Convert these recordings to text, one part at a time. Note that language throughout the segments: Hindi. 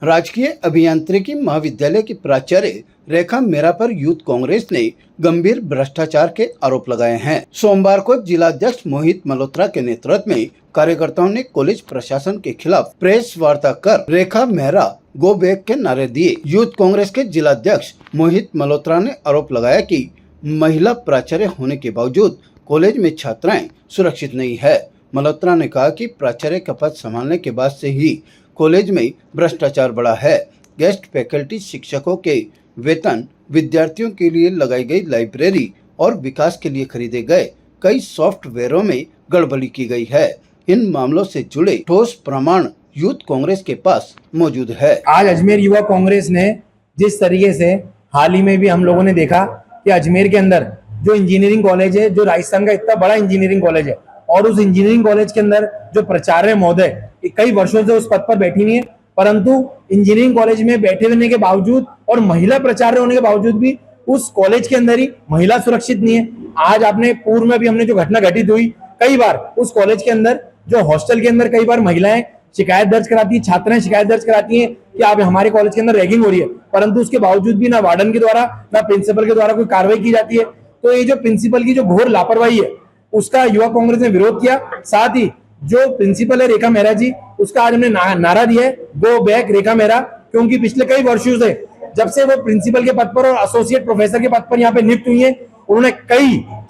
राजकीय अभियांत्रिकी महाविद्यालय की प्राचार्य रेखा मेहरा पर यूथ कांग्रेस ने गंभीर भ्रष्टाचार के आरोप लगाए हैं। सोमवार को जिलाध्यक्ष मोहित मल्होत्रा के नेतृत्व में कार्यकर्ताओं ने कॉलेज प्रशासन के खिलाफ प्रेस वार्ता कर रेखा मेहरा गो बैक के नारे दिए। यूथ कांग्रेस के जिलाध्यक्ष मोहित मल्होत्रा ने आरोप लगाया कि महिला प्राचार्य होने के बावजूद कॉलेज में छात्राएं सुरक्षित नहीं है। मल्होत्रा ने कहा कि प्राचार्य का पद संभालने के बाद से ही कॉलेज में भ्रष्टाचार बढ़ा है। गेस्ट फैकल्टी शिक्षकों के वेतन, विद्यार्थियों के लिए लगाई गई लाइब्रेरी और विकास के लिए खरीदे गए कई सॉफ्टवेयरों में गड़बड़ी की गई है। इन मामलों से जुड़े ठोस प्रमाण यूथ कांग्रेस के पास मौजूद है। आज अजमेर युवा कांग्रेस ने जिस तरीके से हाल ही में भी हम लोगों ने देखा कि अजमेर के अंदर जो इंजीनियरिंग कॉलेज है, जो राजस्थान का इतना बड़ा इंजीनियरिंग कॉलेज है, और उस इंजीनियरिंग कॉलेज के अंदर जो प्राचार्य महोदय कई वर्षों से उस पद पर बैठी हुई है, परंतु इंजीनियरिंग कॉलेज में बैठे होने के बावजूद और महिला प्राचार्य होने के बावजूद भी उस कॉलेज के अंदर ही महिला सुरक्षित नहीं है। आज आपने पूर्व में भी हमने जो घटना घटित हुई, कई बार उस कॉलेज के अंदर जो हॉस्टल के अंदर कई बार महिलाएं शिकायत दर्ज कराती है, छात्राएं शिकायत दर्ज कराती हैं कि आप हमारे कॉलेज के अंदर रैगिंग हो रही है, परंतु उसके बावजूद भी ना वार्डन के द्वारा ना प्रिंसिपल के द्वारा कोई कार्रवाई की जाती है। तो ये जो प्रिंसिपल की जो घोर लापरवाही है, उसका युवा कांग्रेस ने विरोध किया। साथ ही जो प्रिंसिपल है रेखा मेहरा जी, उसका आज हमने नारा दिया है, गो बैक रेखा मेहरा, क्योंकि पिछले कई वर्षों से जब से वो प्रिंसिपल के पद पर और एसोसिएट प्रोफेसर के पद पर यहाँ पे नियुक्त हुई है, उन्होंने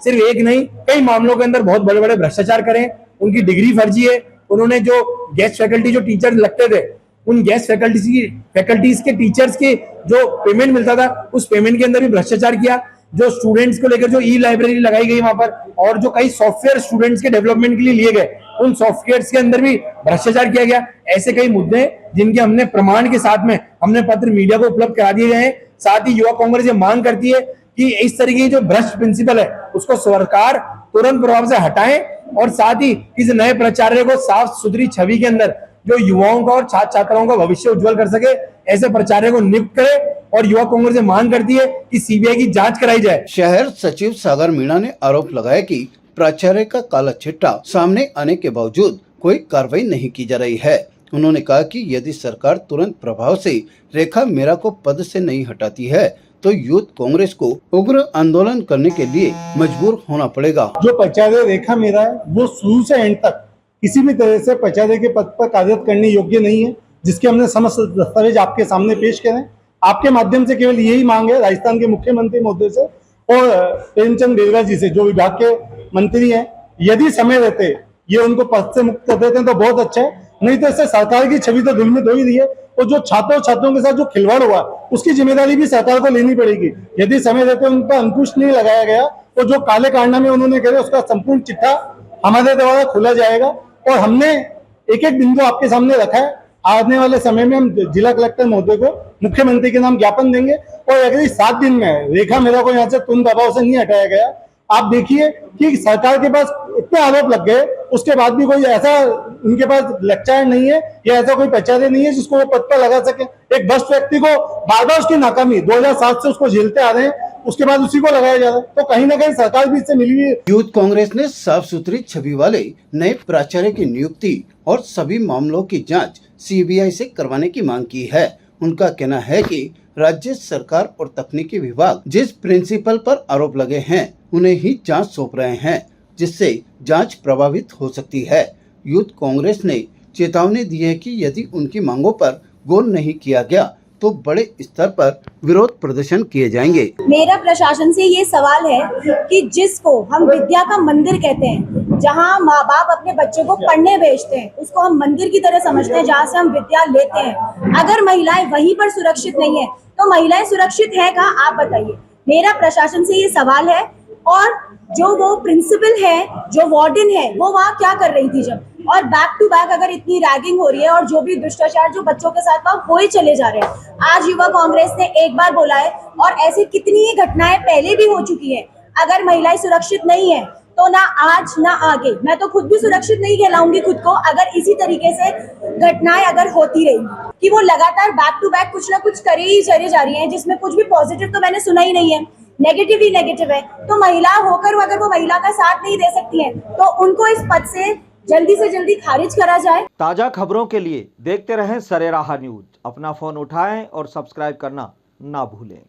सिर्फ एक नहीं कई मामलों के अंदर बहुत बड़े बड़े भ्रष्टाचार करे। उनकी डिग्री फर्जी है। उन्होंने जो गेस्ट फैकल्टी जो टीचर लगते थे, उन गेस्ट फैकल्टीज के टीचर्स के जो पेमेंट मिलता था, उस पेमेंट के अंदर भी भ्रष्टाचार किया। जो स्टूडेंट्स को लेकर जो ई लाइब्रेरी लगाई गई वहां पर, और जो कई सॉफ्टवेयर स्टूडेंट्स के डेवलपमेंट के लिए लिए गए, उन सॉफ्टवेयर्स के अंदर भी भ्रष्टाचार किया गया। ऐसे कई मुद्दे जिनके हमने प्रमाण के साथ में हमने पत्र मीडिया को उपलब्ध करा दिए गए हैं। साथ ही युवा कांग्रेस ये मांग करती है कि इस तरीके की जो भ्रष्ट प्रिंसिपल है, उसको सरकार तुरंत प्रभाव से हटाए, और साथ ही किसी नए प्राचार्य को साफ सुथरी छवि के अंदर जो युवाओं का और छात्र छात्राओं का भविष्य उज्जवल कर सके, ऐसे प्राचार्य को नियुक्त करे। और युवा कांग्रेस से मांग करती है कि सीबीआई की जांच कराई जाए। शहर सचिव सागर मीणा ने आरोप लगाया कि प्राचार्य का काला चिट्ठा सामने आने के बावजूद कोई कार्रवाई नहीं की जा रही है। उन्होंने कहा कि यदि सरकार तुरंत प्रभाव से रेखा मेहरा को पद से नहीं हटाती है, तो यूथ कांग्रेस को उग्र आंदोलन करने के लिए मजबूर होना पड़ेगा। जो प्राचार्य रेखा मेहरा है, वो शुरू से एंड तक किसी भी तरह से प्राचार्य के पद पर कार्यरत करने योग्य नहीं है, जिसके हमने समस्त दस्तावेज आपके सामने पेश करें। आपके माध्यम से केवल यही मांग है राजस्थान के मुख्यमंत्री महोदय से और प्रेमचंद बेरवा जी से, जो विभाग के मंत्री हैं, यदि समय रहते ये उनको पद से मुक्त कर देते हैं तो बहुत अच्छा है, नहीं तो इससे सरकार की छवि तो धूमिल हो ही रही है। और जो छात्रों के साथ जो खिलवाड़ हुआ, उसकी जिम्मेदारी भी सरकार को लेनी पड़ेगी। यदि समय रहते उन पर अंकुश नहीं लगाया गया, तो जो काले कारनामे उन्होंने करे, उसका संपूर्ण चिट्ठा हमारे द्वारा खोला जाएगा। और हमने एक एक बिंदु आपके सामने रखा है। आने वाले समय में हम जिला कलेक्टर महोदय को मुख्यमंत्री के नाम ज्ञापन देंगे, और अगर इस 7 दिन में रेखा मेहरा को यहाँ से तुरंत दबाव से नहीं हटाया गया, आप देखिए कि सरकार के पास इतने आरोप लग गए, उसके बाद भी कोई ऐसा उनके पास लेक्चर नहीं है या ऐसा कोई प्राचार्य नहीं है जिसको वो पद पर लगा सके। एक भ्रष्ट व्यक्ति को बार बार उसकी नाकामी 2007 से उसको झेलते आ रहे हैं, उसके बाद उसी को लगाया जा रहा है, तो कहीं ना कहीं सरकार भी इससे मिली हुई है। यूथ कांग्रेस ने साफ सुथरी छवि वाले नए प्राचार्य की नियुक्ति और सभी मामलों की जांच सीबीआई से करवाने की मांग की है। उनका कहना है कि राज्य सरकार और तकनीकी विभाग जिस प्रिंसिपल पर आरोप लगे हैं, उन्हें ही जांच सौंप रहे हैं, जिससे जांच प्रभावित हो सकती है। यूथ कांग्रेस ने चेतावनी दी है कि यदि उनकी मांगों पर गौर नहीं किया गया, तो बड़े स्तर पर विरोध प्रदर्शन किए जाएंगे। मेरा प्रशासन से ये सवाल है कि जिसको हम विद्या का मंदिर कहते हैं, जहाँ माँ बाप अपने बच्चों को पढ़ने भेजते हैं, उसको हम मंदिर की तरह समझते हैं, जहाँ से हम विद्या लेते हैं। अगर महिलाएं वहीं पर सुरक्षित नहीं है, तो महिलाएं सुरक्षित है कहाँ, आप बताइए। मेरा प्रशासन से ये सवाल है। और जो वो प्रिंसिपल है, जो वार्डन है, वो वहाँ क्या कर रही थी जब, और बैक टू बैक अगर इतनी रैगिंग हो रही है और जो भी भ्रष्टाचार जो बच्चों के साथ वहाँ हो ही चले जा रहे हैं। आज युवा कांग्रेस ने एक बार बोला है, और ऐसी कितनी ही घटनाएं पहले भी हो चुकी है। अगर महिलाएं सुरक्षित नहीं है, तो ना आज ना आगे, मैं तो खुद भी सुरक्षित नहीं कहलाऊंगी खुद को, अगर इसी तरीके से घटनाएं अगर होती रही कि वो लगातार बैक टू बैक कुछ ना कुछ करे ही चले जा रही है, जिसमें कुछ भी पॉजिटिव तो मैंने सुना ही नहीं है, नेगेटिव ही नेगेटिव है। तो महिला होकर अगर वो महिला का साथ नहीं दे सकती है, तो उनको इस पद से जल्दी खारिज करा जाए। ताजा खबरों के लिए देखते रहें सरेराह न्यूज। अपना फ़ोन उठाएं और सब्सक्राइब करना ना भूलें।